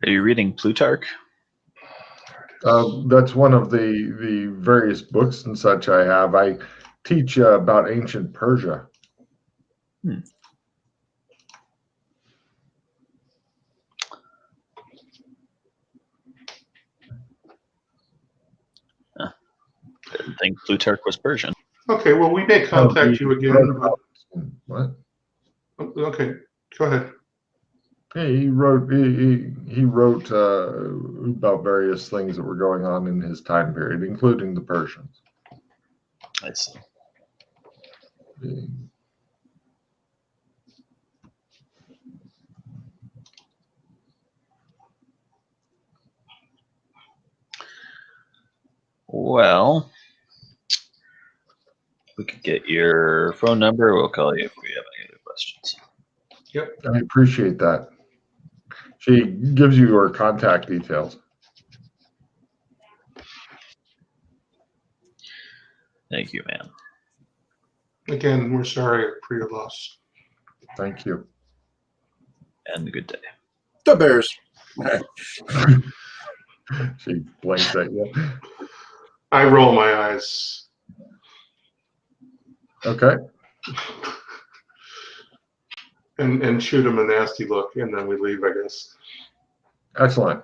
Are you reading Plutarch? That's one of the various books and such I have. I teach about ancient Persia. Didn't think Plutarch was Persian. Okay, well, we may contact you again. What? Okay, go ahead. Yeah, he wrote about various things that were going on in his time period, including the Persians. I see. Well, we could get your phone number. We'll call you if we have any other questions. Yep. I appreciate that. She gives you her contact details. Thank you, man. Again, we're sorry for your loss. Thank you. And a good day. The Bears. She blinks at you. I roll my eyes. Okay. And shoot him a nasty look, and then we leave, I guess. Excellent.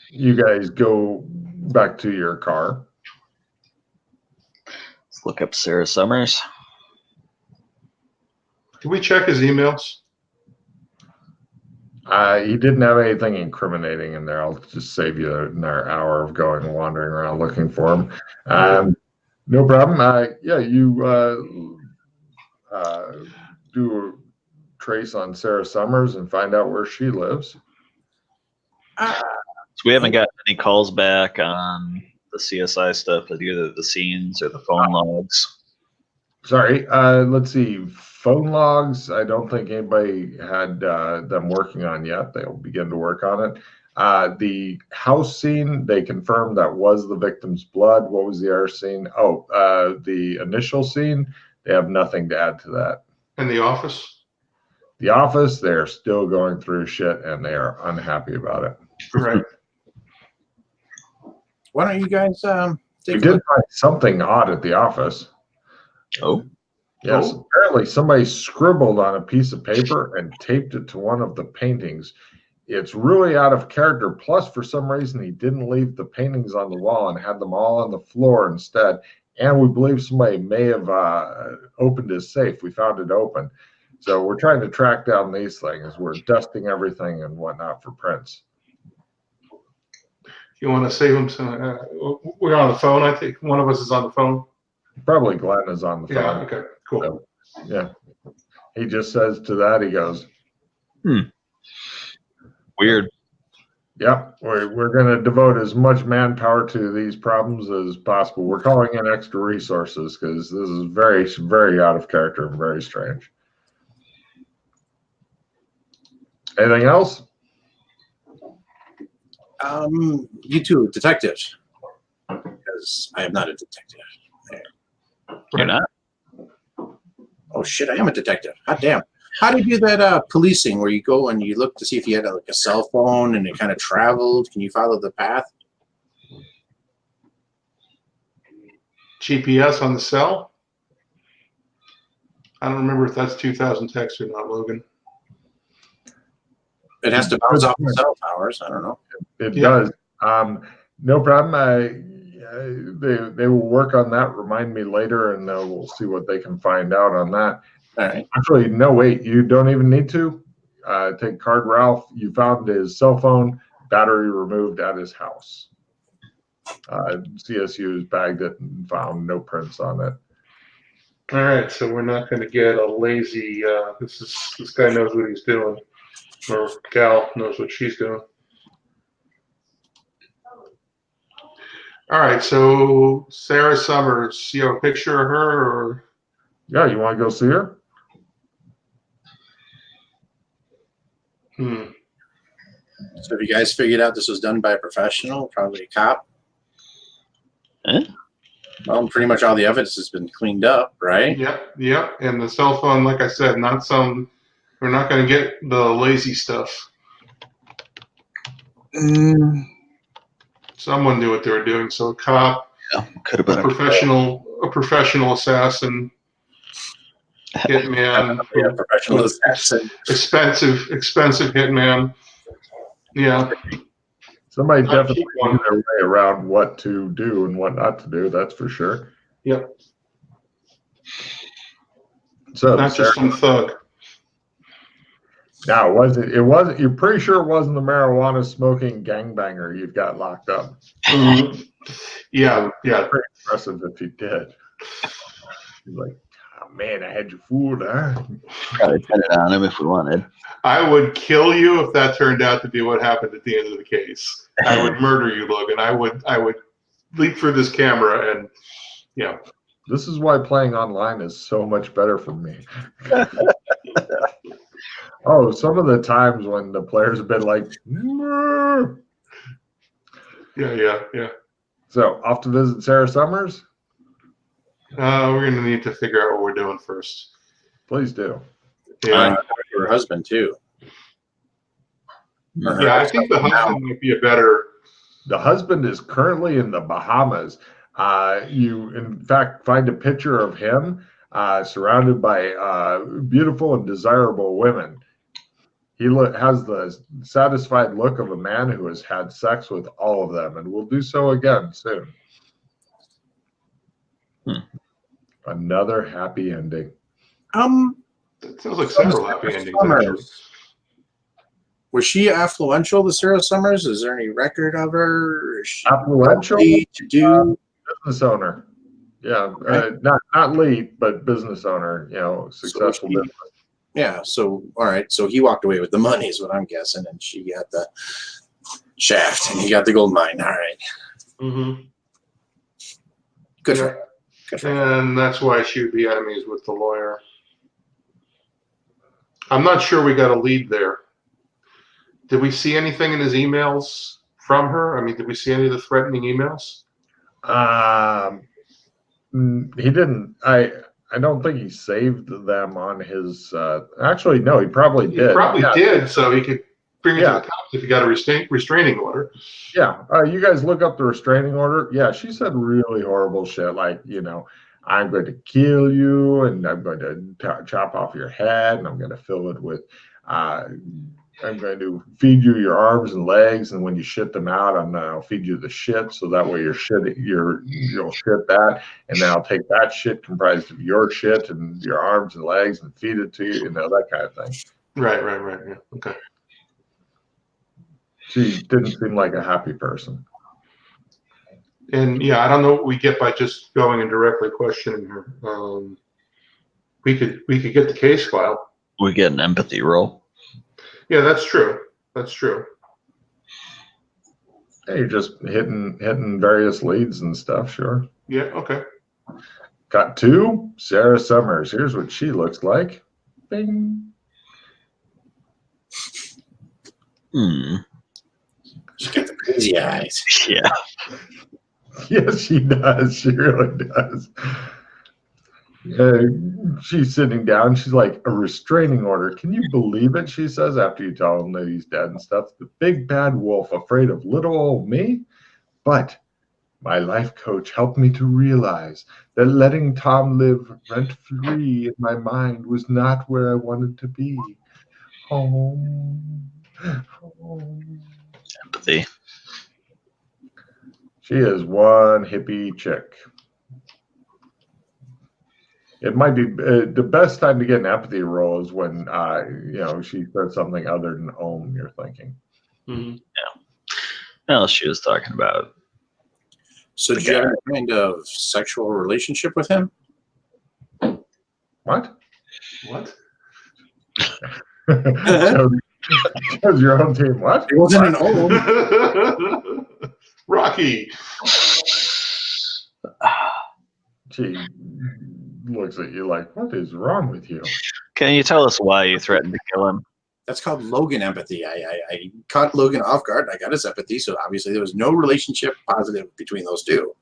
You guys go back to your car. Let's look up Sarah Summers. Did we check his emails? He didn't have anything incriminating in there. I'll just save you another hour of going wandering around looking for him. No problem. Yeah, you do a trace on Sarah Summers and find out where she lives. So we haven't gotten any calls back on the CSI stuff at either the scenes or the phone logs. Sorry. Let's see. Phone logs, I don't think anybody had them working on yet. They'll begin to work on it. The house scene, they confirmed that was the victim's blood. What was the other scene? Oh, the initial scene, they have nothing to add to that. And the office? The office, they're still going through shit and they are unhappy about it. Right. Why don't you guys We did find something odd at the office. Oh? Yes, Oh. apparently somebody scribbled on a piece of paper and taped it to one of the paintings. It's really out of character. Plus, for some reason, he didn't leave the paintings on the wall and had them all on the floor instead. And we believe somebody may have opened his safe. We found it open. So we're trying to track down these things. We're dusting everything and whatnot for prints. You want to save him some? We're on the phone, I think. One of us is on the phone. Probably Glenn is on the phone. Yeah, okay, cool. So, yeah. He just says to that, he goes, Weird. Yep, we're going to devote as much manpower to these problems as possible. We're calling in extra resources because this is very, very out of character and very strange. Anything else? You two detectives, because I am not a detective. You're not? Oh shit, I am a detective. God damn. How do you do that policing where you go and you look to see if you had like a cell phone and it kind of traveled? Can you follow the path? GPS on the cell? I don't remember if that's 2,000 texts or not, Logan. It has to bounce off the cell towers. I don't know. It does. No problem. They will work on that. Remind me later, and we'll see what they can find out on that. All right. Actually, no, wait. You don't even need to. Take Card Ralph. You found his cell phone, battery removed at his house. CSU's bagged it and found no prints on it. All right, so we're not going to get a lazy. This guy knows what he's doing, or gal knows what she's doing. All right, so Sarah Summers, you have a picture of her, or? Yeah, you want to go see her? So have you guys figured out this was done by a professional, probably a cop? Well, pretty much all the evidence has been cleaned up, right? Yep. And the cell phone, like I said, we're not going to get the lazy stuff. Someone knew what they were doing. So a cop, Yeah, could have been a professional assassin, hitman, Yeah, professional assassin. expensive hitman. Yeah. Somebody Not a definitely cheap knew one. their way around what to do and what not to do. That's for sure. Yep. So Not just some thug. now, it wasn't. You're pretty sure it wasn't the marijuana smoking gangbanger you've got locked up. Mm-hmm. Yeah. Pretty impressive if he did. He's like, oh man, I had you fooled, huh? probably pin it on him if we wanted. I would kill you if that turned out to be what happened at the end of the case. I would murder you, Logan. I would leap through this camera and, yeah. This is why playing online is so much better for me. Oh, some of the times when the players have been like, "Mrr." Yeah. So off to visit Sarah Summers? We're going to need to figure out what we're doing first. Please do. Yeah. Her husband too. Yeah, I think the husband might be a better. The husband is currently in the Bahamas. You, in fact, find a picture of him surrounded by beautiful and desirable women. He has the satisfied look of a man who has had sex with all of them and will do so again soon. Another happy ending. It sounds like several happy endings. Actually. Was she affluential, the Sarah Summers? Is there any record of her? Is she Affluential? wealthy to do? Business owner. Yeah, not lead, but business owner, successful business. Yeah, so, all right. So he walked away with the money is what I'm guessing, and she got the shaft, and he got the gold mine. All right. Mm-hmm. Good for her. Good for her. And that's why she would be enemies with the lawyer. I'm not sure we got a lead there. Did we see anything in his emails from her? I mean, did we see any of the threatening emails? He didn't. I don't think he saved them on his. Actually, no, he probably did. He probably did, so he could bring it to the cops if he got a restraining order. Yeah, you guys look up the restraining order. Yeah, she said really horrible shit, like, I'm going to kill you, and I'm going to chop off your head, and I'm going to fill it with. I'm going to feed you your arms and legs, and when you shit them out, I'll feed you the shit, so that way you'll shit that, and then I'll take that shit comprised of your shit and your arms and legs and feed it to you, that kind of thing. Right. Yeah. Okay. She didn't seem like a happy person. And yeah, I don't know what we get by just going and directly questioning her. We could get the case file. We get an empathy roll. Yeah, that's true. Hey, you're just hitting various leads and stuff, sure. Yeah, okay. Got 2. Sarah Summers. Here's what she looks like. Bing. She's got the crazy eyes. Yeah. Yes, she does. She really does. She's sitting down. She's like, a restraining order. Can you believe it? She says, after you tell him that he's dead and stuff. The big bad wolf afraid of little old me? But my life coach helped me to realize that letting Tom live rent-free in my mind was not where I wanted to be. Home. Empathy. She is one hippie chick. It might be the best time to get an empathy roll is when she said something other than you're thinking. Mm-hmm. Yeah. Well, she was talking about. So did you have any kind of sexual relationship with him? What? Chose your own team. What? It wasn't an own. Rocky. She looks at you like, what is wrong with you? Can you tell us why you threatened to kill him? That's called Logan empathy. I caught Logan off guard, and I got his empathy, so obviously there was no relationship positive between those two.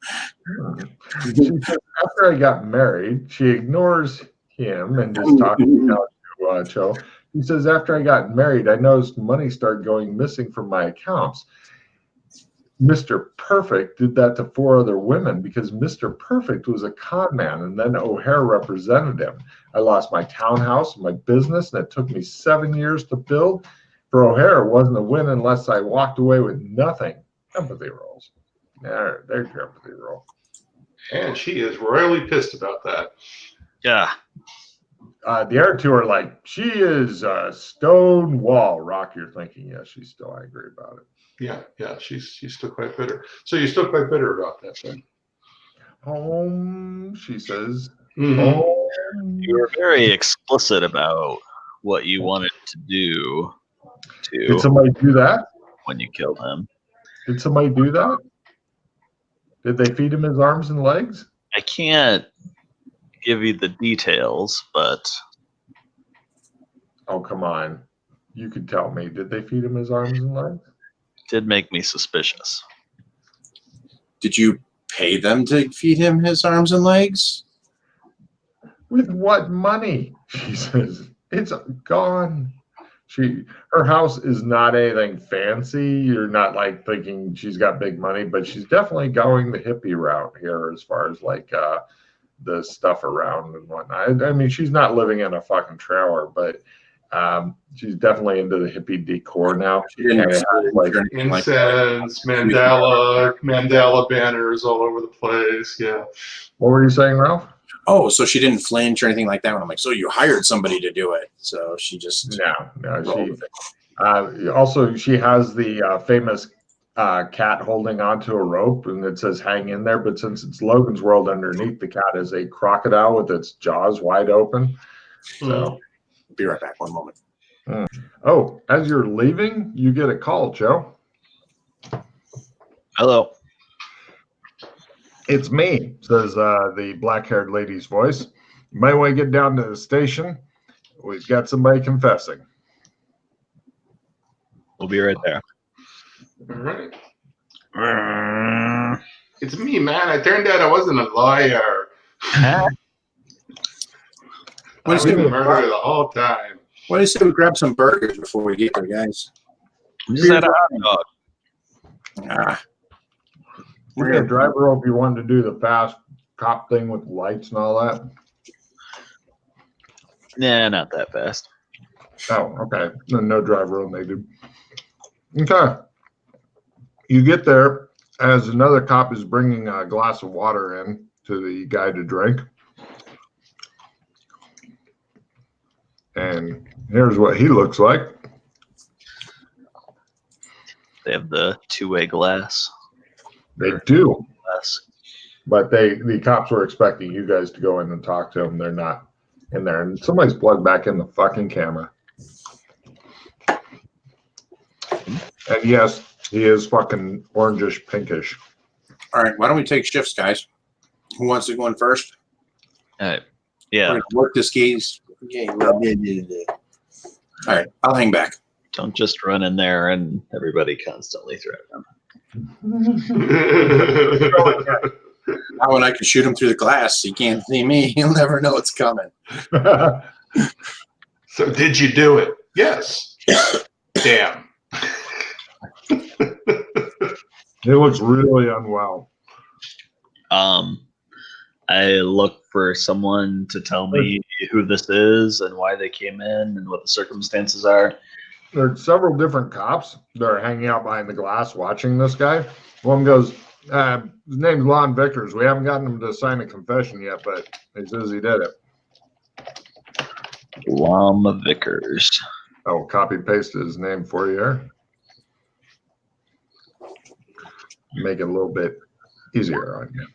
After I got married, she ignores him and just talking to Cho. He says, after I got married, I noticed money started going missing from my accounts. Mr. Perfect did that to 4 other women because Mr. Perfect was a con man, and then O'Hare represented him. I lost my townhouse, my business, and it took me 7 years to build. For O'Hare, it wasn't a win unless I walked away with nothing. Empathy rolls. There's your empathy roll. And she is royally pissed about that. Yeah. The other two are like, she is a stone wall. Rock, you're thinking, yes, she's still angry about it. Yeah, she's still quite bitter. So you're still quite bitter about that then? Home, she says. Mhm. Home. You were very explicit about what you wanted to do Did somebody do that? when you killed him. Did somebody do that? Did they feed him his arms and legs? I can't give you the details, but Oh, come on. You could tell me. Did they feed him his arms and legs? it did make me suspicious. Did you pay them to feed him his arms and legs? With what money? She says, it's gone. Her house is not anything fancy. You're not like thinking she's got big money, but she's definitely going the hippie route here as far as like the stuff around and whatnot. I mean, she's not living in a fucking trailer, but she's definitely into the hippie decor now. She didn't have Like Incense, mandala banners all over the place. Yeah. what were you saying, Ralph? Oh, so she didn't flinch or anything like that. When I'm like, so you hired somebody to do it? So she just No. She also she has the famous cat holding onto a rope, and it says "hang in there." But since it's Logan's World, underneath the cat is a crocodile with its jaws wide open. So, be right back. One moment. Oh, as you're leaving, you get a call, Joe. Hello. It's me, says the black-haired lady's voice. You might want to get down to the station. We've got somebody confessing. We'll be right there. All right. It's me, man. It turned out I wasn't a lawyer. I was a murderer the whole time. Why do you say we grab some burgers before we get there, guys? Just had a hot dog. We're going to drive her if you wanted to do the fast cop thing with lights and all that. Nah, not that fast. Oh, okay. No driver needed. Okay. You get there as another cop is bringing a glass of water in to the guy to drink. And here's what he looks like. They have the two-way glass. They do. Glass. But the cops were expecting you guys to go in and talk to him. They're not in there. And somebody's plugged back in the fucking camera. And yes, he is fucking orangish pinkish. All right, why don't we take shifts, guys? Who wants to go in first? All right. We're Yeah. gonna work this gaze. Okay, all right, I'll hang back. Don't just run in there and everybody constantly threaten them. Now when I can shoot him through the glass, he can't see me. He'll never know it's coming. So did you do it? Yes. Damn. He looks really unwell. I look for someone to tell me who this is and why they came in and what the circumstances are. There are several different cops that are hanging out behind the glass watching this guy. One goes, his name's Lon Vickers. We haven't gotten him to sign a confession yet, but he says he did it. Lon Vickers. I'll copy paste his name for you here. Make it a little bit easier on you.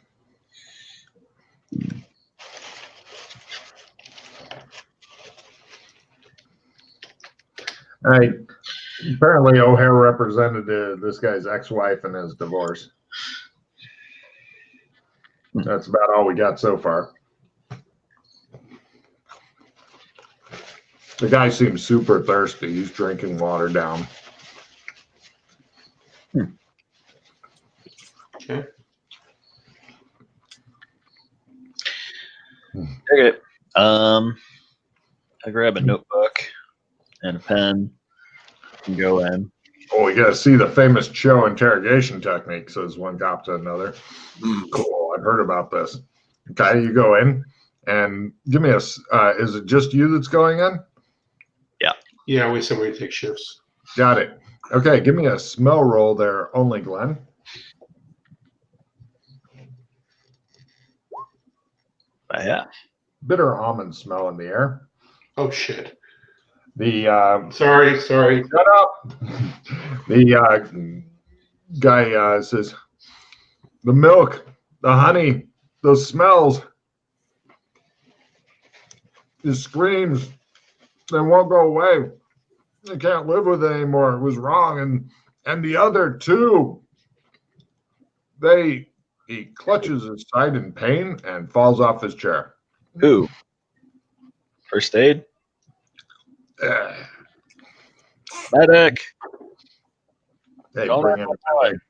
Apparently O'Hare represented this guy's ex-wife in his divorce. That's about all we got so far. The guy seems super thirsty. He's drinking water down. Okay. Okay. I grab a notebook and a pen and go in. Oh, we got to see the famous Cho interrogation technique, says one cop to another. Cool, I've heard about this. Okay, you go in and give me is it just you that's going in? Yeah, we said we take shifts. Got it. Okay, give me a smell roll there, only Glenn. Yeah. Bitter almond smell in the air. Oh shit. The Sorry. shut up. The guy says, the milk, the honey, those smells, the screams, they won't go away. I can't live with it anymore. It was wrong. And the other two, he clutches his side in pain and falls off his chair. Who? First aid? Medic. Hey, Call bring in a 911. medic.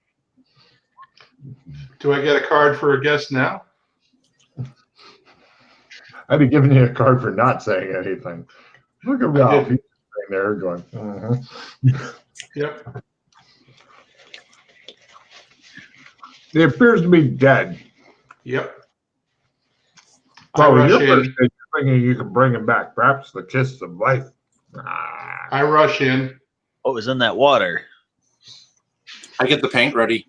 Do I get a card for a guest now? I'd be giving you a card for not saying anything. Look at Ralph. He's sitting there going, Yep. He appears to be dead. Yep. I Well, rush your first in. stage, you're thinking you can bring him back. Perhaps the kiss of life. I rush in. What was in that water? I get the paint ready.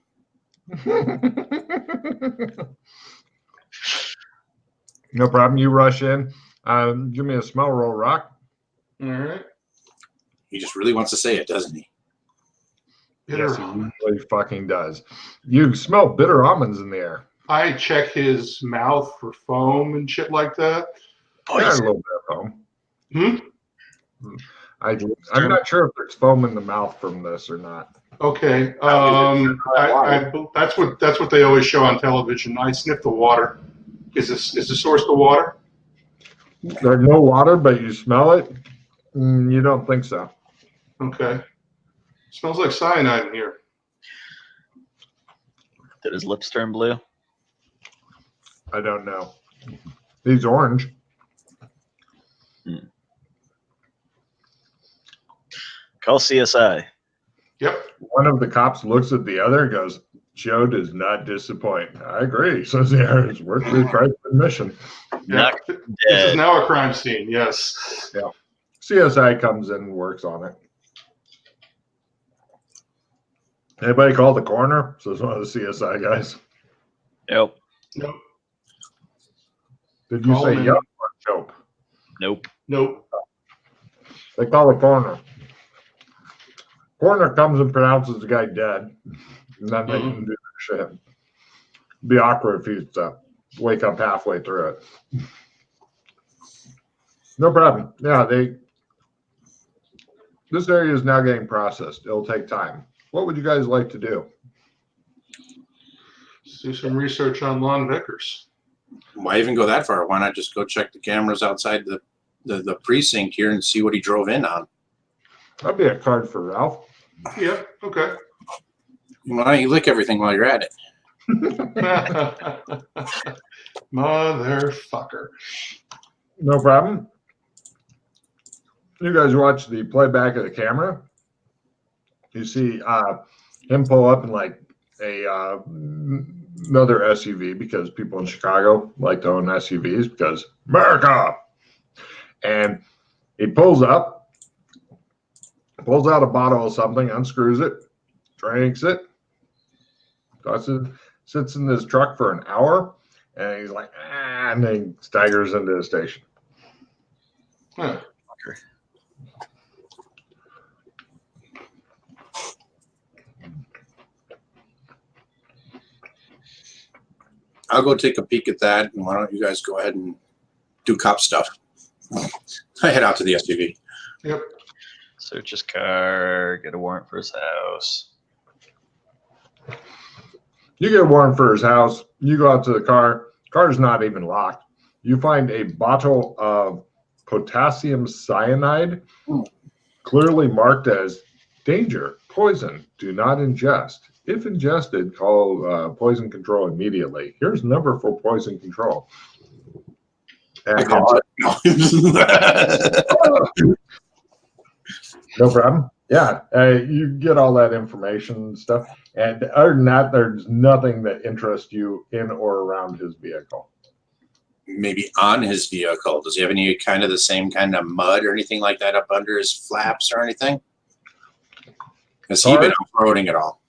No problem. You rush in. Give me a smell roll, Rock. All right. He just really wants to say it, doesn't he? Bitter Yes, he almond. really fucking does. You smell bitter almonds in the air. I check his mouth for foam and shit like that. Yeah, a little bit of foam. Hmm? I'm not sure if there's foam in the mouth from this or not. Okay. Water. That's what they always show on television. I sniff the water. Is the source the water? There's no water, but you smell it. You don't think so. Okay. Smells like cyanide in here. Did his lips turn blue? I don't know. He's orange. Call CSI. Yep. One of the cops looks at the other and goes, Joe does not disappoint. I agree, says the Irish. Worth the price of admission. Not This dead. is now a crime scene. Yes. CSI comes in and works on it. Anybody call the coroner? Says one of the CSI guys. Nope. Nope. Did you Call say him. yup or nope? Nope. Nope. They call the coroner. Coroner comes and pronounces the guy dead. And then they can do their shit. It'd be awkward if he's wake up halfway through it. No problem. Yeah, this area is now getting processed. It'll take time. What would you guys like to do? Do some research on Lon Vickers. Why even go that far? Why not just go check the cameras outside the precinct here and see what he drove in on? That'd be a card for Ralph. Yep. Okay. Why don't you lick everything while you're at it? Motherfucker. No problem. You guys watch the playback of the camera. You see him pull up in like another SUV because people in Chicago like to own SUVs because America. And he pulls up, pulls out a bottle of something, unscrews it, drinks it, sits in his truck for an hour, and he's like, and then staggers into the station. Huh. I'll go take a peek at that, and why don't you guys go ahead and do cop stuff? I head out to the SUV. Yep. Search his car. Get a warrant for his house. You get a warrant for his house. You go out to the car. Car's not even locked. You find a bottle of potassium cyanide, clearly marked as danger, poison, do not ingest. If ingested, call poison control immediately. Here's a number for poison control. I And call it. no problem. Yeah, you get all that information and stuff. And other than that, there's nothing that interests you in or around his vehicle. Maybe on his vehicle. Does he have any kind of the same kind of mud or anything like that up under his flaps or anything? Has he been off-roading at all?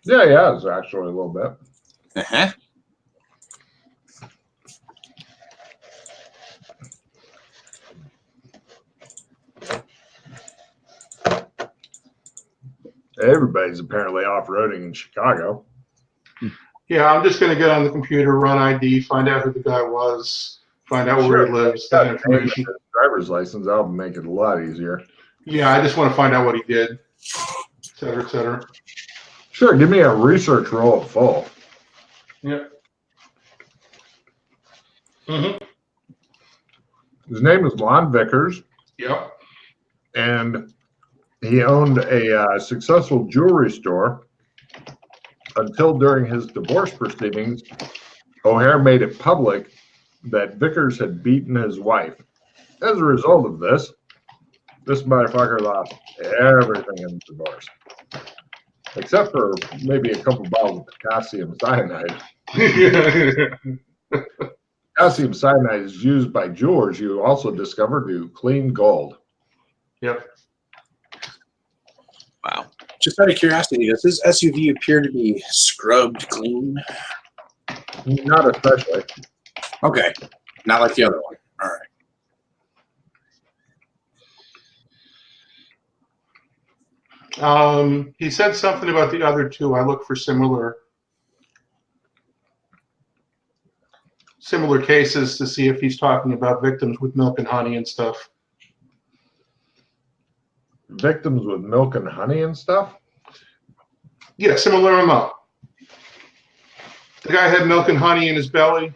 Yeah, he has actually a little bit. Uh-huh. Everybody's apparently off-roading in Chicago. Yeah, I'm just going to get on the computer, run ID, find out who the guy was, find out where he lives, that information. Driver's license, that'll make it a lot easier. Yeah, I just want to find out what he did, et cetera, et cetera. Sure, give me a research roll at full. Yep. Mm-hmm. His name is Lon Vickers. Yep. And he owned a successful jewelry store until during his divorce proceedings, O'Hare made it public that Vickers had beaten his wife. As a result of this motherfucker lost everything in the divorce, except for maybe a couple bottles of potassium cyanide. Potassium cyanide is used by jewelers, you also discovered, to clean gold. Yep. Wow. Just out of curiosity, does this SUV appear to be scrubbed clean? Not especially. Okay. Not like the other one. All right. He said something about the other two. I look for similar cases to see if he's talking about victims with milk and honey and stuff. Victims with milk and honey and stuff? Yeah, similar amount. The guy had milk and honey in his belly.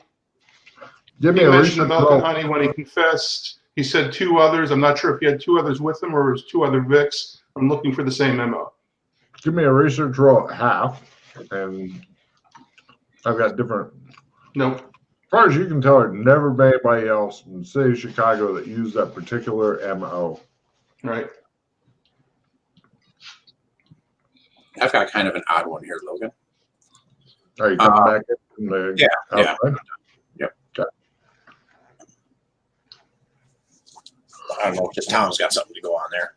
Give me He a mentioned the research milk roll. and honey when he confessed. He said two others. I'm not sure if he had two others with him or it was two other Vics. I'm looking for the same memo. Give me a research roll at half, and I've got different. Nope. As far as you can tell, there's never been anybody else in the city of Chicago that used that particular MO. Right. I've got kind of an odd one here, Logan. Are you coming back in the Yeah. outside? Yep. Okay. I don't know. Just Tom's got something to go on there.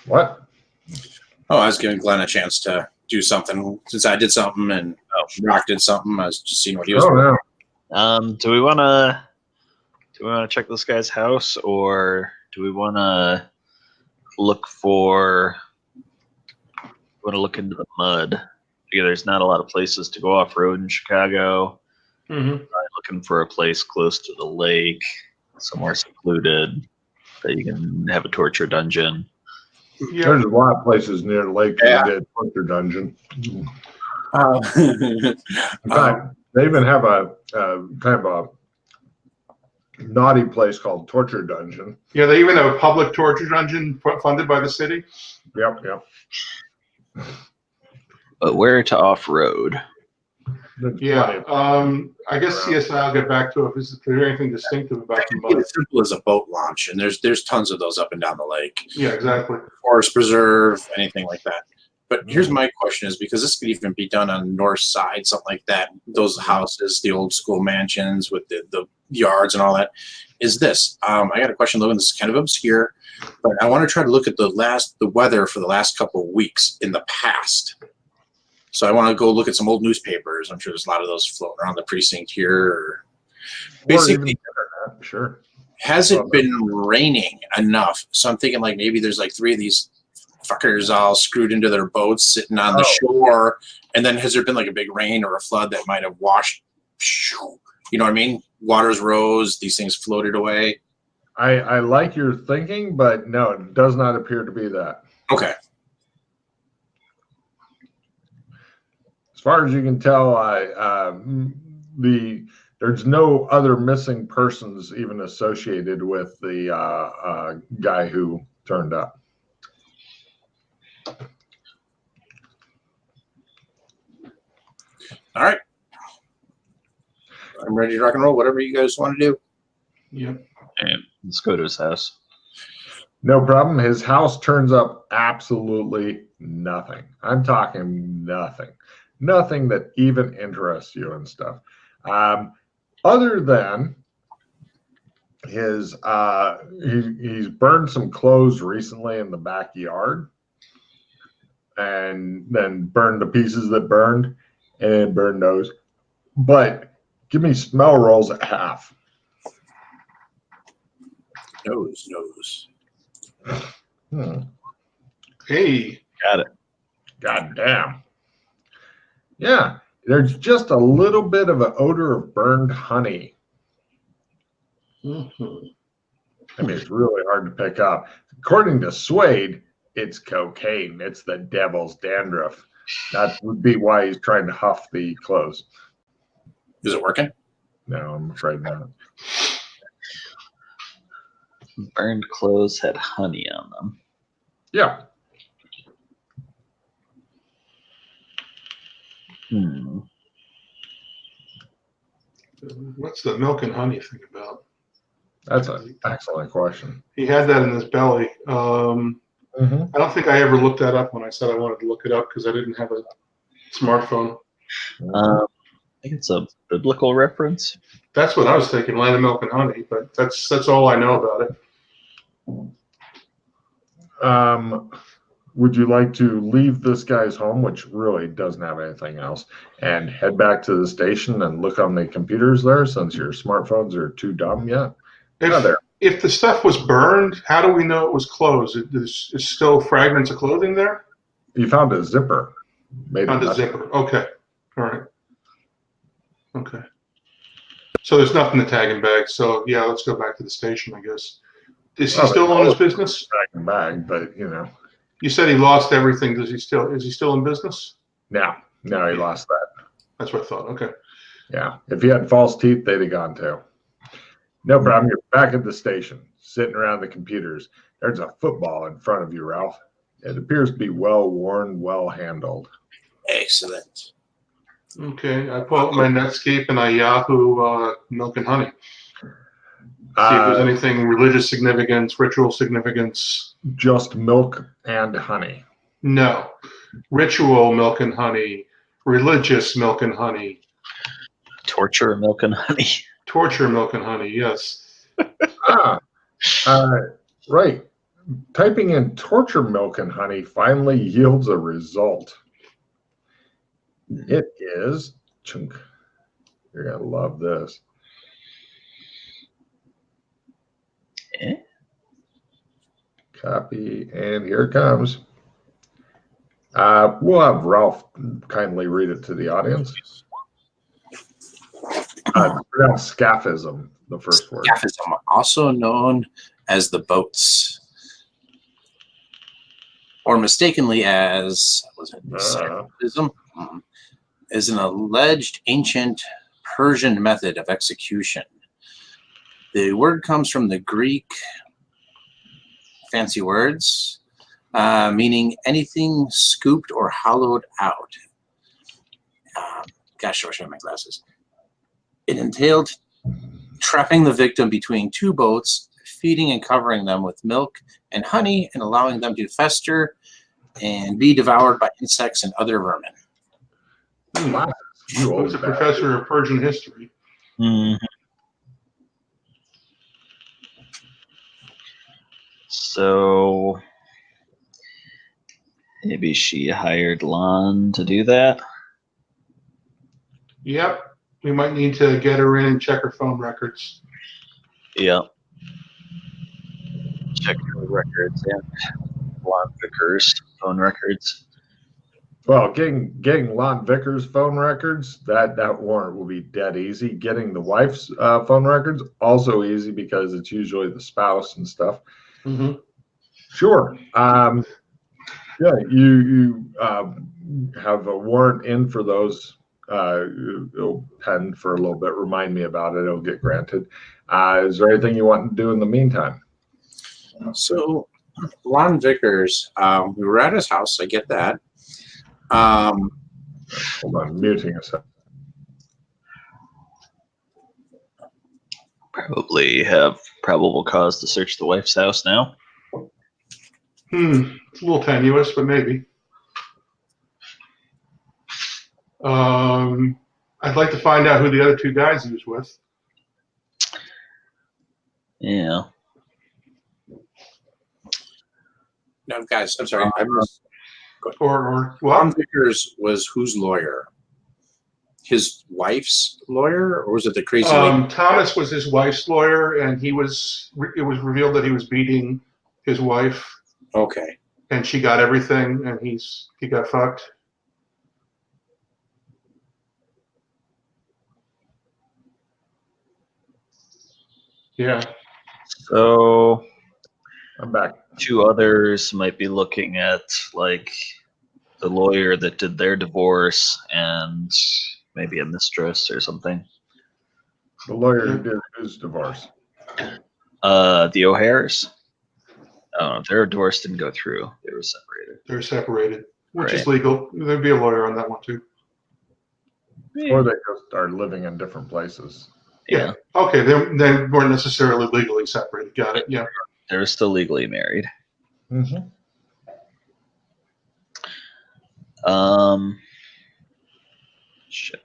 What? Oh, I was giving Glenn a chance to do something since I did something and Rock did something. I was just seeing what he was doing. No. Do we want to check this guy's house, or do we want to look into the mud? Because there's not a lot of places to go off road in Chicago. Mm-hmm. Looking for a place close to the lake, somewhere secluded that you can have a torture dungeon. Yeah. There's a lot of places near the lake that did torture dungeon. In fact, they even have a kind of a naughty place called Torture Dungeon. Yeah, they even have a public torture dungeon funded by the city. Yep. But where to off road? There's plenty Yeah. of- I guess CSI will get back to it. Is there anything distinctive about It the can be mud? as simple as a boat launch, and there's tons of those up and down the lake. Yeah, exactly. Forest preserve, anything like that. But here's my question: is because this could even be done on the north side, something like that. Those houses, the old school mansions with the yards and all that. Is this? I got a question, Logan. This is kind of obscure, but I want to try to look at the weather for the last couple of weeks in the past. So I want to go look at some old newspapers. I'm sure there's a lot of those floating around the precinct here. Basically, internet, sure. has it been raining enough? So I'm thinking like maybe there's like 3 of these fuckers all screwed into their boats sitting on the shore. And then has there been like a big rain or a flood that might have washed, you know what I mean? Waters rose, these things floated away. I like your thinking, but no, it does not appear to be that. Okay. As far as you can tell, there's no other missing persons even associated with the guy who turned up. All right. I'm ready to rock and roll. Whatever you guys want to do. Yep. And let's go to his house. No problem. His house turns up absolutely nothing. I'm talking nothing. Nothing that even interests you and stuff. Other than his he's burned some clothes recently in the backyard, and then burned the pieces that burned and burned those. But give me smell rolls at half. Nose. Hey, Got it. God damn. Yeah, there's just a little bit of an odor of burned honey. mhm. I mean, it's really hard to pick up. According to Suede, it's cocaine. It's the devil's dandruff. That would be why he's trying to huff the clothes. Is it working? No, I'm afraid not. Burned clothes had honey on them. Yeah. What's the milk and honey thing about? That's an excellent question. He had that in his belly. I don't think I ever looked that up when I said I wanted to look it up because I didn't have a smartphone. I think it's a biblical reference. That's what I was thinking, land of milk and honey, but that's all I know about it. Would you like to leave this guy's home, which really doesn't have anything else, and head back to the station and look on the computers there since your smartphones are too dumb yet? If the stuff was burned, how do we know it was closed? Is still fragments of clothing there? You found a zipper. Found a zipper. Okay. All right. Okay. So there's nothing to tag and bag. So yeah, let's go back to the station, I guess. Is he still on his business? Bag, but you know. You said he lost everything. Is he still in business? No, he lost that. That's what I thought. Okay. Yeah. If he had false teeth, they'd have gone too. No problem. You're back at the station, sitting around the computers. There's a football in front of you, Ralph. It appears to be well worn, well handled. Excellent. Okay. I pull up my Netscape and I Yahoo milk and honey. See if there's anything religious significance, ritual significance. Just milk and honey. No. Ritual milk and honey. Religious milk and honey. Torture milk and honey. Torture milk and honey, yes. Right. Typing in torture milk and honey finally yields a result. It is chunk. You're going to love this. Copy, and here it comes. We'll have Ralph kindly read it to the audience. Scaphism, the first word. Scaphism, also known as the boats, or mistakenly as Scaphism, is an alleged ancient Persian method of execution. The word comes from the Greek, fancy words, meaning anything scooped or hollowed out. Gosh, I wish I had my glasses. It entailed trapping the victim between two boats, feeding and covering them with milk and honey, and allowing them to fester and be devoured by insects and other vermin. I was a professor of Persian history. Mm-hmm. So maybe she hired Lon to do that? Yep. We might need to get her in and check her phone records. Yep. Check her records and Lon Vickers' phone records. Well, getting Lon Vickers' phone records, that warrant will be dead easy. Getting the wife's phone records, also easy because it's usually the spouse and stuff. Mm-hmm. Sure. Yeah, you have a warrant in for those. It'll pen for a little bit. Remind me about it. It'll get granted. Is there anything you want to do in the meantime? So, Lon Vickers, we were at his house. I get that. Hold on, muting a second. Probably have probable cause to search the wife's house now. It's a little tenuous, but maybe. I'd like to find out who the other two guys he was with. Yeah. No, guys, I'm sorry. I missed. Or Ron what? Vickers was whose lawyer? His wife's lawyer, or was it the crazy lady? Thomas was his wife's lawyer, and it was revealed that he was beating his wife, Okay. and she got everything, and he got fucked. Yeah. So I'm back. two others might be looking at like the lawyer that did their divorce and maybe a mistress or something. The lawyer who did his divorce. The O'Hares. Oh, their divorce didn't go through. They were separated. They're separated, which is Right. legal. There'd be a lawyer on that one too. Or they just are living in different places. Yeah. Okay, they weren't necessarily legally separated. Got it. Yeah. They were still legally married. Mm-hmm. Shit.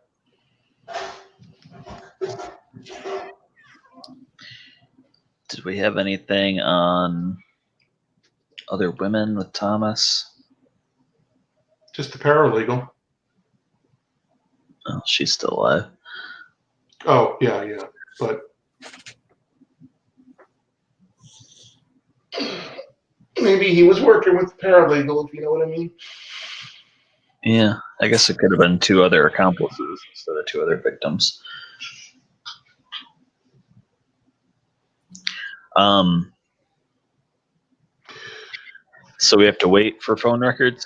Did we have anything on other women with Thomas? Just the paralegal. Oh, she's still alive. Oh, yeah, but maybe he was working with the paralegal, if you know what I mean. Yeah, I guess it could have been two other accomplices instead of two other victims. So we have to wait for phone records?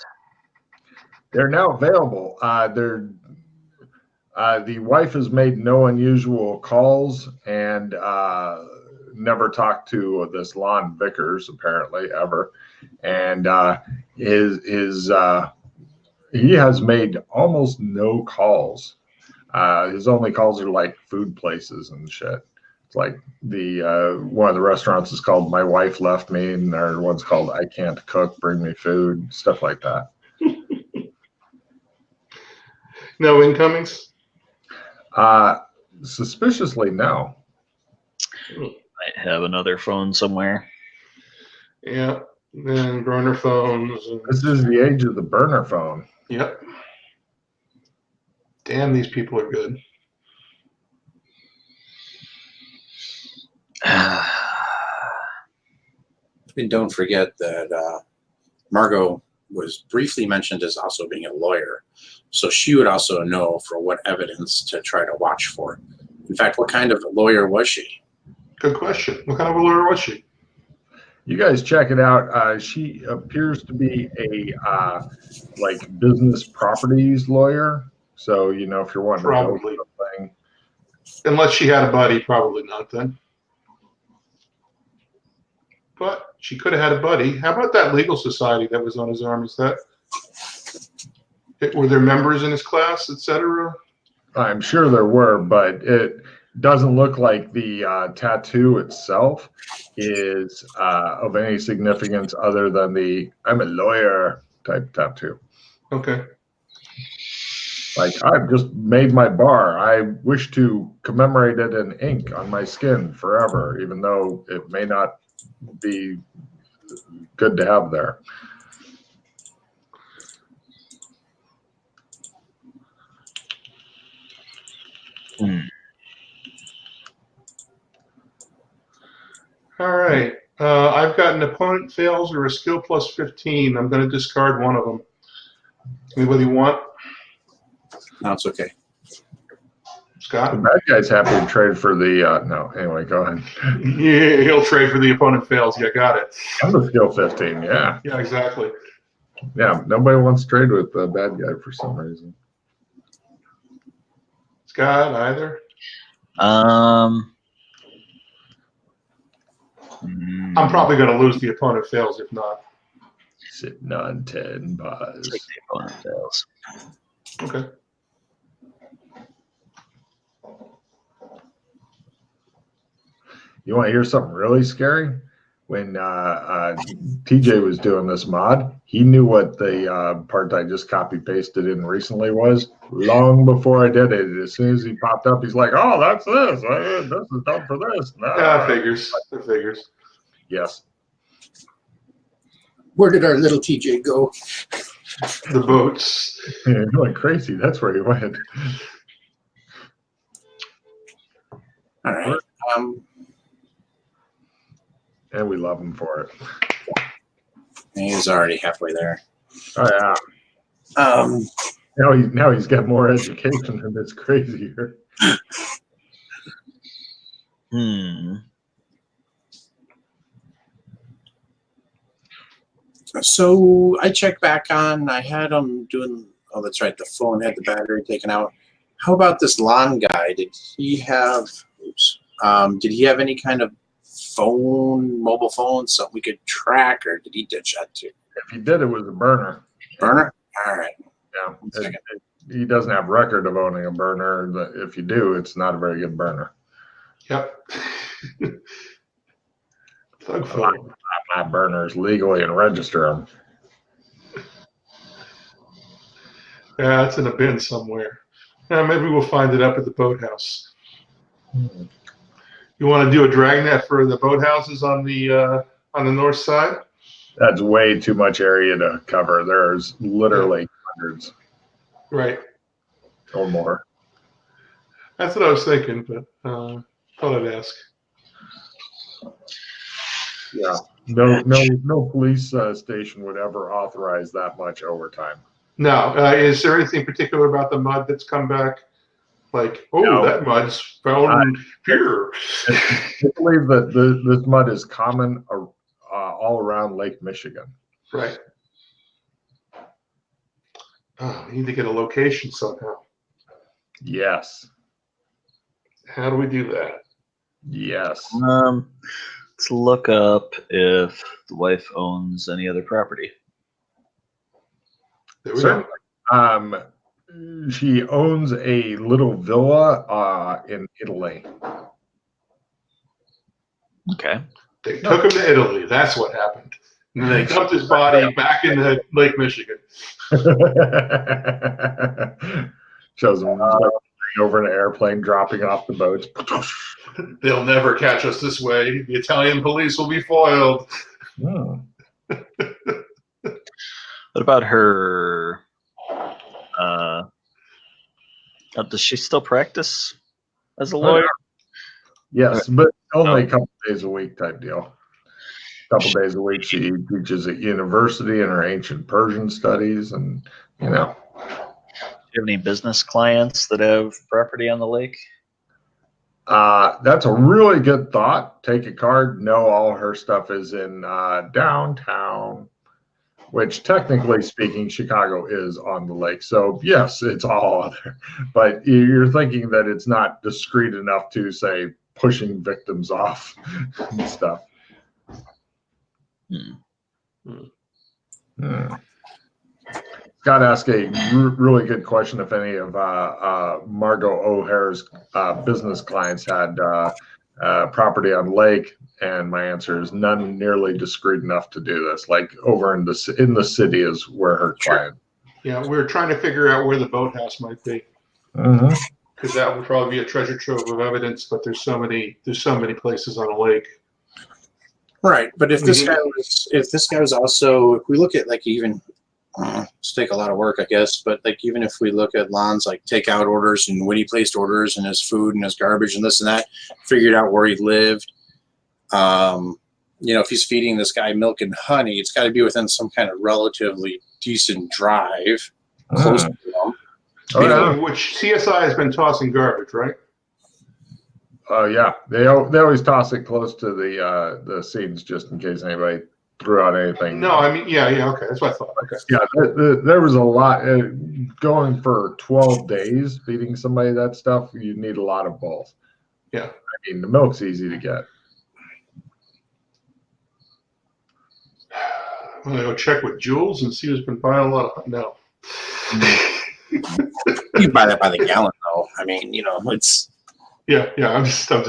They're now available. The wife has made no unusual calls and never talked to this Lon Vickers apparently ever, and he has made almost no calls. His only calls are like food places and shit. It's like the one of the restaurants is called "My Wife Left Me," and there one's called "I Can't Cook, Bring Me Food," stuff like that. No incomings? Suspiciously, no. Might have another phone somewhere. Yeah. And burner phones. This is the age of the burner phone. Yep. Damn, these people are good. And don't forget that Margot was briefly mentioned as also being a lawyer. So she would also know for what evidence to try to watch for. In fact, what kind of a lawyer was she? Good question. What kind of a lawyer was she? You guys check it out. She appears to be a like business properties lawyer. So if you're wanting Probably. to know something, Unless she had a buddy, probably not then. But she could have had a buddy. How about that legal society that was on his arm? Were there members in his class, etc.? I'm sure there were, but it doesn't look like the tattoo itself is of any significance other than the "I'm a lawyer" type tattoo. Okay. Like, I've just made my bar. I wish to commemorate it in ink on my skin forever, even though it may not be good to have there. All right. I've got an opponent fails or a skill plus 15. I'm going to discard one of them. Anybody want? No, it's okay. The Scott? bad guy's happy to trade for the no. Anyway, go ahead. Yeah, he'll trade for the opponent fails. Yeah, got it. I'm the skill 15. Yeah, Yeah, exactly. yeah. Nobody wants to trade with the bad guy for some reason. Scott, either? I'm probably going to lose the opponent fails if not. Sitting on 10 bars. Take the opponent fails. Okay. You want to hear something really scary? when TJ was doing this mod, he knew what the part I just copy pasted in recently was long before I did it. As soon as he popped up, he's like, "Oh, that's this. This is done for this." Yeah, it figures. Yes. Where did our little TJ go? The boats. You're going crazy. That's where he went. All right. And we love him for it. He's already halfway there. Oh yeah. Now he's got more education and it's crazier. So I checked back on. I had him doing. Oh, that's right. The phone had the battery taken out. How about this lawn guy? Did he have? Oops. Did he have any kind of mobile phone, something we could track, or did he ditch that too? If he did, it was a burner. Burner? All right. Yeah. He doesn't have record of owning a burner. If you do, it's not a very good burner. Yep. Thug phone. My burners legally and register them. Yeah, it's in a bin somewhere. Maybe we'll find it up at the boathouse. You want to do a dragnet for the boathouses on the north side? That's way too much area to cover. There's literally hundreds. Right. Or more. That's what I was thinking, but thought I'd ask. Yeah. No police station would ever authorize that much overtime. No. Is there anything particular about the mud that's come back? Like, no. That mud's found here. I believe that this mud is common all around Lake Michigan. Right. Oh, we need to get a location somehow. Yes. How do we do that? Yes. Let's look up if the wife owns any other property. There we go. She owns a little villa in Italy. Okay. They took him to Italy. That's what happened. And they dumped his body back into Lake Michigan. Shows him over in an airplane, dropping off the boats. They'll never catch us this way. The Italian police will be foiled. What about her? Does she still practice as a lawyer? Yes, but only a couple days a week type deal. A couple days a week she teaches at university in her ancient Persian studies, and Do you have any business clients that have property on the lake? That's a really good thought. Take a card. No, all her stuff is in downtown, which technically speaking, Chicago is on the lake. So yes, it's all there. But you're thinking that it's not discreet enough to say pushing victims off and stuff. Got to ask a really good question if any of Margot O'Hare's business clients had property on lake, and my answer is none nearly discreet enough to do this. Like over in the city is where her client. Yeah, we're trying to figure out where the boathouse might be. Because that would probably be a treasure trove of evidence, but there's so many places on a lake. Right, but if this guy was also, if we look at like even. It's take a lot of work, I guess, but like even if we look at Lon's like takeout orders and when he placed orders and his food and his garbage and this and that, figured out where he lived. If he's feeding this guy milk and honey, it's got to be within some kind of relatively decent drive, close to him. Which CSI has been tossing garbage, right? Yeah, they always toss it close to the scenes just in case anybody threw out anything. No, I mean, yeah, okay, that's what I thought. Okay. Yeah, there was a lot going for 12 days feeding somebody that stuff. You need a lot of both. Yeah, I mean, the milk's easy to get. I'm gonna go check with Jules and see who's been buying a lot of. No. You can buy that by the gallon, though. I mean, it's. Yeah. I'm just stumped.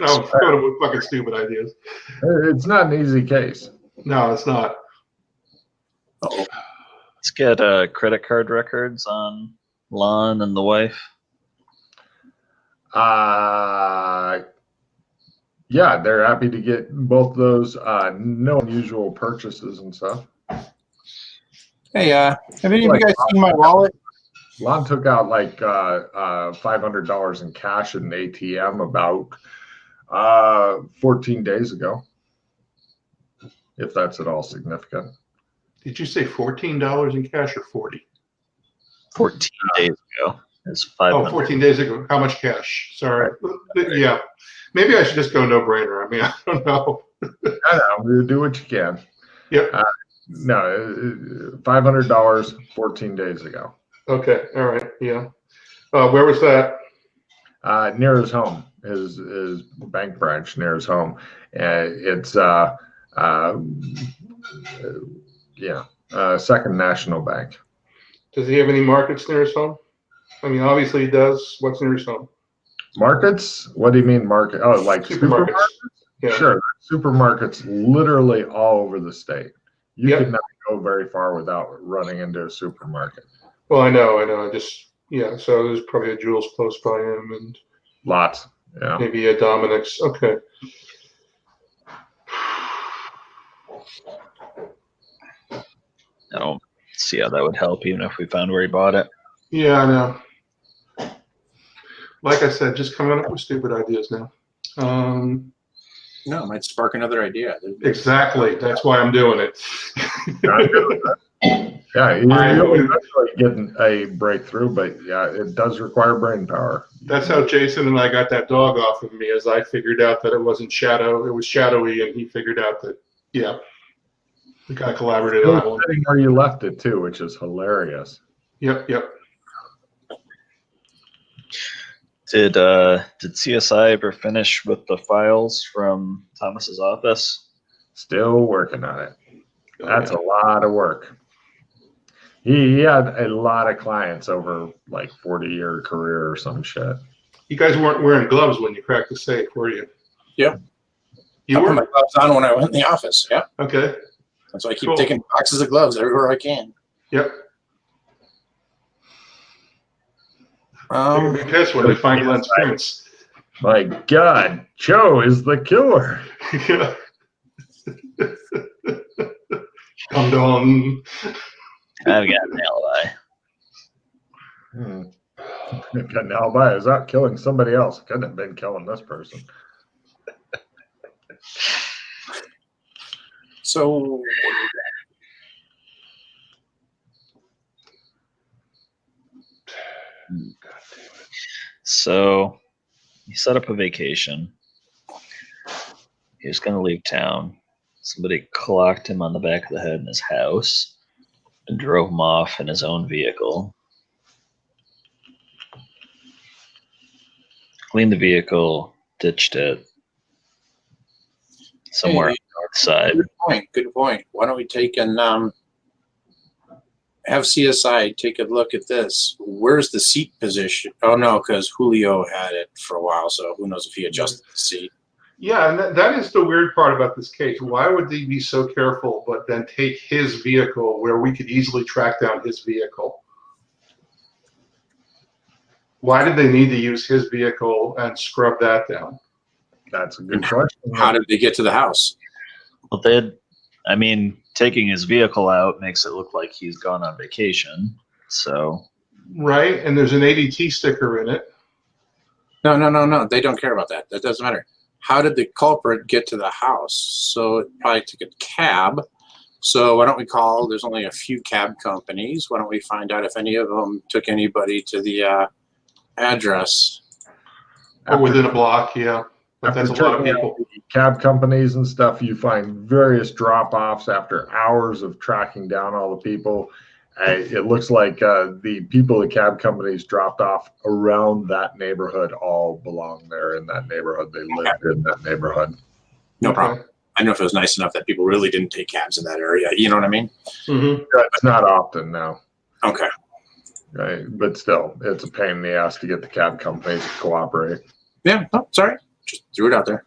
I'm coming up with fucking stupid ideas. It's not an easy case. No, it's not. Uh-oh. Let's get credit card records on Lon and the wife. Yeah, they're happy to get both those. No unusual purchases and stuff. Hey, have any of you guys seen my wallet? Lon took out like $500 in cash at an ATM about 14 days ago, if that's at all significant. Did you say $14 in cash or 40? 14 days ago. It's 500. Oh, 14 days ago. How much cash? Sorry. Yeah. Maybe I should just go no-brainer. I mean, I don't know. I know. Do what you can. Yep. No, $500 14 days ago. Okay. All right. Yeah. Where was that? Near his home, his bank branch near his home. It's Second National Bank. Does he have any markets near his home? I mean, obviously he does. What's near his home? Markets? What do you mean market? Oh, like supermarkets? Yeah. Sure. Supermarkets literally all over the state. You could not go very far without running into a supermarket. Well, I know. So there's probably a Jewel's close by him and lots. Yeah. Maybe a Dominic's. Okay. I don't see how that would help, even if we found where he bought it. Yeah, I know. Like I said, just coming up with stupid ideas now. No, it might spark another idea. Exactly. That's why I'm doing it. Yeah, you're eventually getting a breakthrough, but yeah, it does require brain power. That's how Jason and I got that dog off of me, as I figured out that it wasn't shadow, it was shadowy, and he figured out that, yeah, we kind of collaborated on that one. Sitting where you left it too, which is hilarious. Yep. Did CSI ever finish with the files from Thomas's office? Still working on it. That's a lot of work. He had a lot of clients over like 40-year career or some shit. You guys weren't wearing gloves when you cracked the safe, were you? Yep. You I were? put my gloves on when I went in the office. Yeah. Okay. That's why I keep taking boxes of gloves everywhere I can. Yep. Be pissed when they find Glenn's prints. My God, Joe is the killer. Yeah. Come down. I've got an alibi. I've got an alibi. I was out killing somebody else. Couldn't have been killing this person. So, So he set up a vacation. He was going to leave town. Somebody clocked him on the back of the head in his house and drove him off in his own vehicle. Cleaned the vehicle, ditched it somewhere on the north side. Good point. Why don't we take and have CSI take a look at this? Where's the seat position? Oh, no, because Julio had it for a while, so who knows if he adjusted the seat. Yeah, and that is the weird part about this case. Why would they be so careful but then take his vehicle where we could easily track down his vehicle? Why did they need to use his vehicle and scrub that down? That's a good question. How did they get to the house? Well, taking his vehicle out makes it look like he's gone on vacation. So, right, and there's an ADT sticker in it. No. They don't care about that. That doesn't matter. How did the culprit get to the house? So it probably took a cab. So why don't we call? There's only a few cab companies. Why don't we find out if any of them took anybody to the address? Or within a block, yeah. But that's a lot of people. Cab companies and stuff, you find various drop-offs after hours of tracking down all the people. It looks like the people the cab companies dropped off around that neighborhood all belong there in that neighborhood. They lived in that neighborhood. No problem. I don't know if it was nice enough that people really didn't take cabs in that area. You know what I mean? Mm-hmm. It's not often now. Okay. Right, but still, it's a pain in the ass to get the cab companies to cooperate. Yeah. Oh, sorry. Just threw it out there.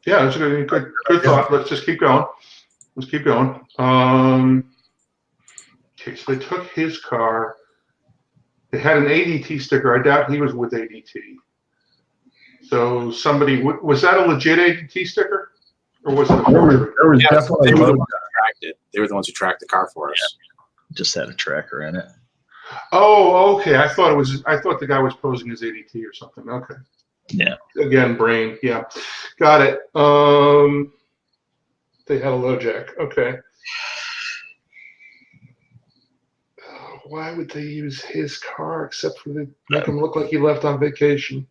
Yeah, that's a good thought. Let's just keep going. Let's keep going. Okay, so they took his car. They had an ADT sticker. I doubt he was with ADT. So somebody, was that a legit ADT sticker? Or was it a forgery? There was Yeah, definitely they were the both. ones who tracked it. They were the ones who tracked the car for us. Just had a tracker in it. Oh, okay. I thought the guy was posing as ADT or something. Okay. Yeah. Again, brain. Yeah. Got it. They had a low jack. Okay. Why would they use his car except for to make him look like he left on vacation?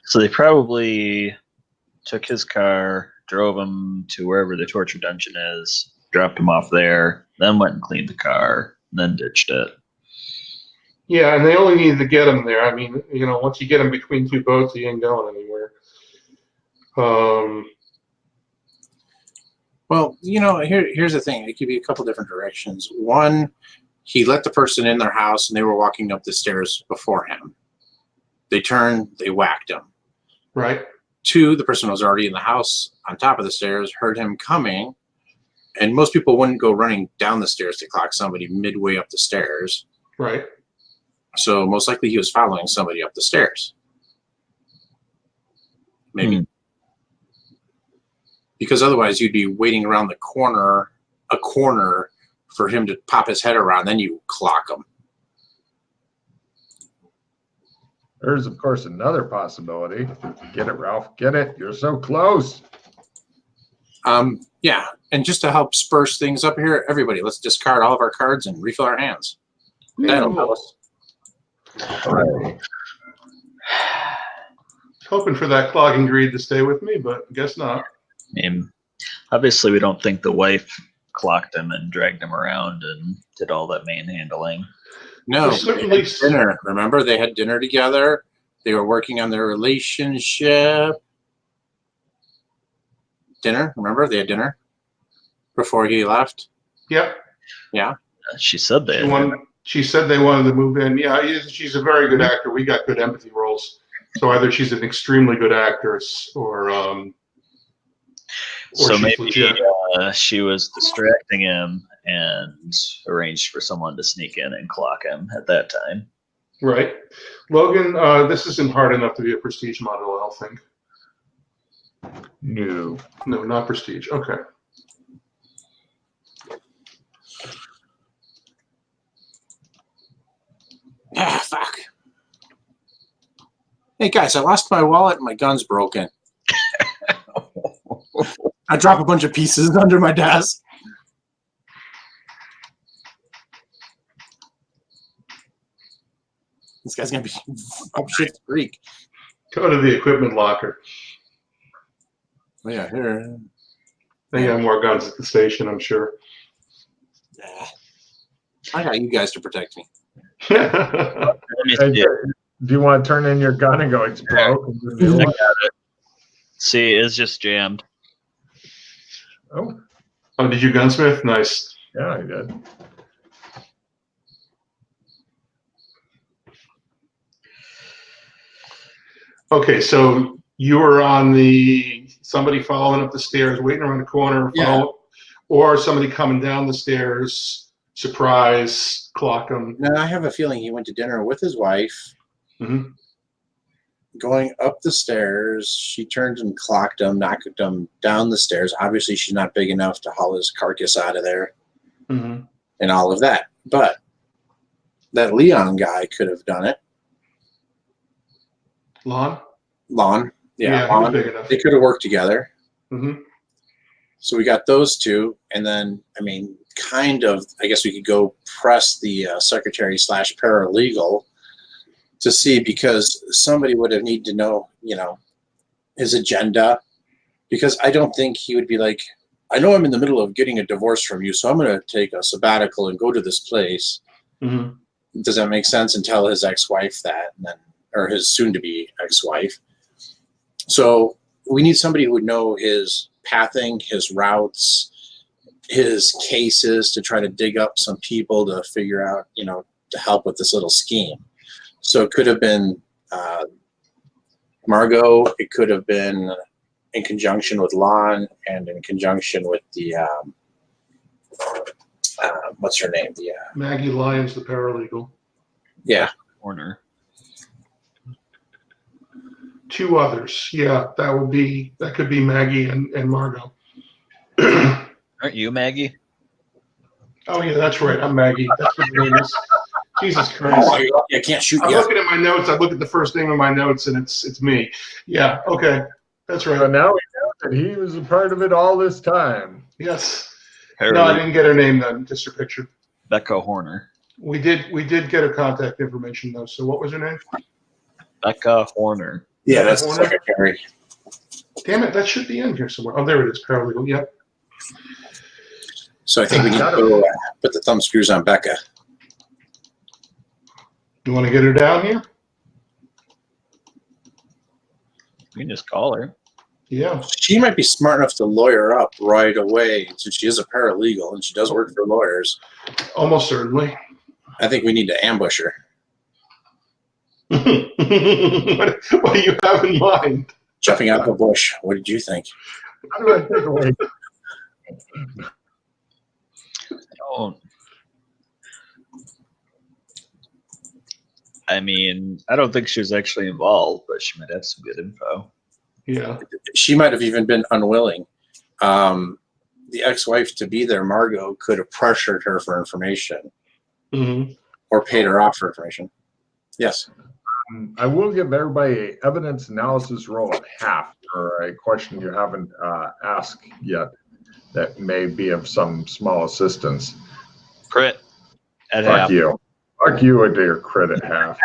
So they probably took his car, drove him to wherever the torture dungeon is, dropped him off there, then went and cleaned the car, and then ditched it. Yeah, and they only needed to get him there. I mean, once you get him between two boats, he ain't going anywhere. Well, here's the thing. It could be a couple different directions. One, he let the person in their house, and they were walking up the stairs before him. They turned, they whacked him. Right. Two, the person was already in the house on top of the stairs, heard him coming, and most people wouldn't go running down the stairs to clock somebody midway up the stairs. Right. So most likely he was following somebody up the stairs. Maybe. Because otherwise you'd be waiting around a corner for him to pop his head around, then you clock him. There's, of course, another possibility. Get it, Ralph. Get it. You're so close. Yeah, and just to help spruce things up here, everybody, let's discard all of our cards and refill our hands. That'll help us. All right. Hoping for that clogging greed to stay with me, but guess not. I mean, obviously we don't think the wife clocked him and dragged him around and did all that manhandling. No, Certainly. they had dinner. Remember, they had dinner together. They were working on their relationship. Dinner, remember? They had dinner before he left. Yep. Yeah. She said that. She said they wanted to move in. Yeah, she's a very good actor. We got good empathy roles. So either she's an extremely good actress or so she's maybe legit. she was distracting him and arranged for someone to sneak in and clock him at that time. Right. Logan, this isn't hard enough to be a prestige model, I don't think. No. No, not prestige. Okay. Ah, fuck. Hey, guys, I lost my wallet and my gun's broken. I dropped a bunch of pieces under my desk. This guy's going to be up shit's creek. Go to the equipment locker. Oh, yeah, here. They got more guns at the station, I'm sure. Yeah. I got you guys to protect me. Let me Hey, see. do you want to turn in your gun and go, it's broke? And do the I new one? got it. See, it's just jammed. Oh, Oh, did you gunsmith? Nice. yeah, I did. Okay, so you were on somebody following up the stairs, waiting around the corner, Yeah. or somebody coming down the stairs, surprise, clock them. Now, I have a feeling he went to dinner with his wife. Mm-hmm. Going up the stairs, she turned and clocked him, knocked him down the stairs. Obviously, she's not big enough to haul his carcass out of there Mm-hmm. and all of that. But that Leon guy could have done it. Lon? Lon. Yeah, he was Lon. big enough. They could have worked together. Mm-hmm. So we got those two. And then, I mean, kind of, I guess we could go press the secretary / paralegal to see, because somebody would have needed to know, his agenda. Because I don't think he would be like, I know I'm in the middle of getting a divorce from you, so I'm going to take a sabbatical and go to this place. Mm-hmm. Does that make sense? And tell his ex-wife that, and then, or his soon-to-be ex-wife. So we need somebody who would know his pathing, his routes, his cases, to try to dig up some people to figure out, to help with this little scheme. So it could have been Margot. It could have been in conjunction with Lon and in conjunction with the what's her name? The Maggie Lyons, the paralegal. yeah. Horner. Two others. Yeah, that could be Maggie and Margot. Aren't you Maggie? Oh yeah, that's right. I'm Maggie. That's what her name is. Jesus Christ. Oh, I can't shoot I'm you. looking at my notes. I look at the first name in my notes, and it's me. Yeah. Okay. That's right. So now we know that he was a part of it all this time. Yes. Paralegal. No, I didn't get her name then. Just her picture. Becca Horner. We did get her contact information though. So what was her name? Becca Horner. Yeah, that's the Horner? secretary. Damn it, that should be in here somewhere. Oh, there it is. Paralegal. Yep. So I think we need to go, put the thumb screws on Becca. You want to get her down here? You can just call her. Yeah. She might be smart enough to lawyer up right away, since she is a paralegal and she does work for lawyers. Almost certainly. I think we need to ambush her. what do you have in mind? Jumping out of a bush. What did you think? How do I take away? I mean, I don't think she was actually involved, but she might have some good info. Yeah. She might have even been unwilling. The ex-wife to be there, Margot, could have pressured her for information or paid her off for information. Yes. I will give everybody an evidence analysis roll at half for a question you haven't asked yet that may be of some small assistance. Crit. At Fuck half. you. Fuck you with your crit at half.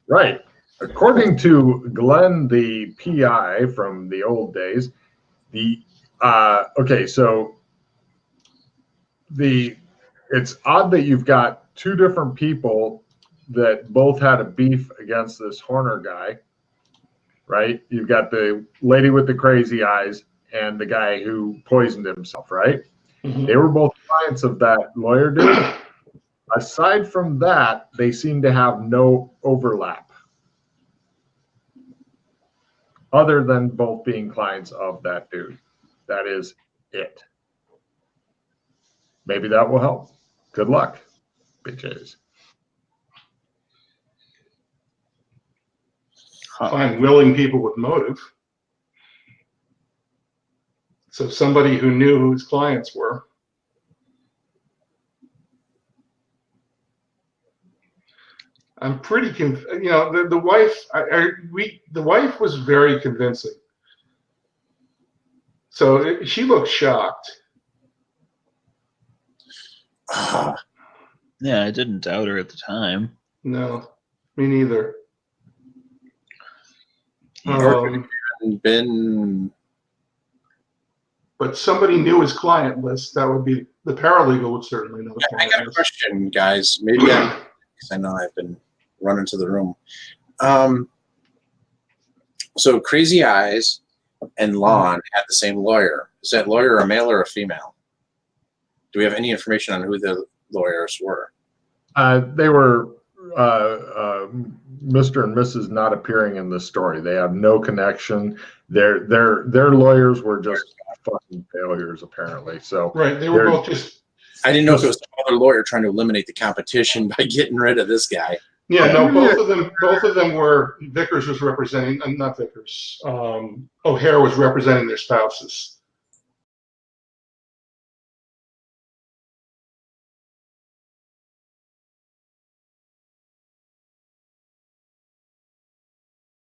Right. According to Glenn, the PI from the old days, it's odd that you've got two different people that both had a beef against this Horner guy, right? You've got the lady with the crazy eyes and the guy who poisoned himself, right? They were both clients of that lawyer dude. Aside from that, they seem to have no overlap other than both being clients of that dude. That is it. Maybe that will help. Good luck, bitches. Find willing people with motive. So somebody who knew who his clients were. I'm pretty the wife. The wife was very convincing. So she looked shocked. Yeah, I didn't doubt her at the time. No, me neither. But somebody knew his client list. That would be the paralegal would certainly know. I got a question, guys. Maybe because I know I've been running to the room. So Crazy Eyes and Lon had the same lawyer. Is that lawyer a male or a female? Do we have any information on who the lawyers were? They were Mr. and Mrs. not appearing in the story. They have no connection. Their lawyers were just fucking failures, apparently. So right, they were both just. I didn't know if it was another lawyer trying to eliminate the competition by getting rid of this guy. Yeah, no, both of them were. Vickers was representing, not Vickers. O'Hare was representing their spouses.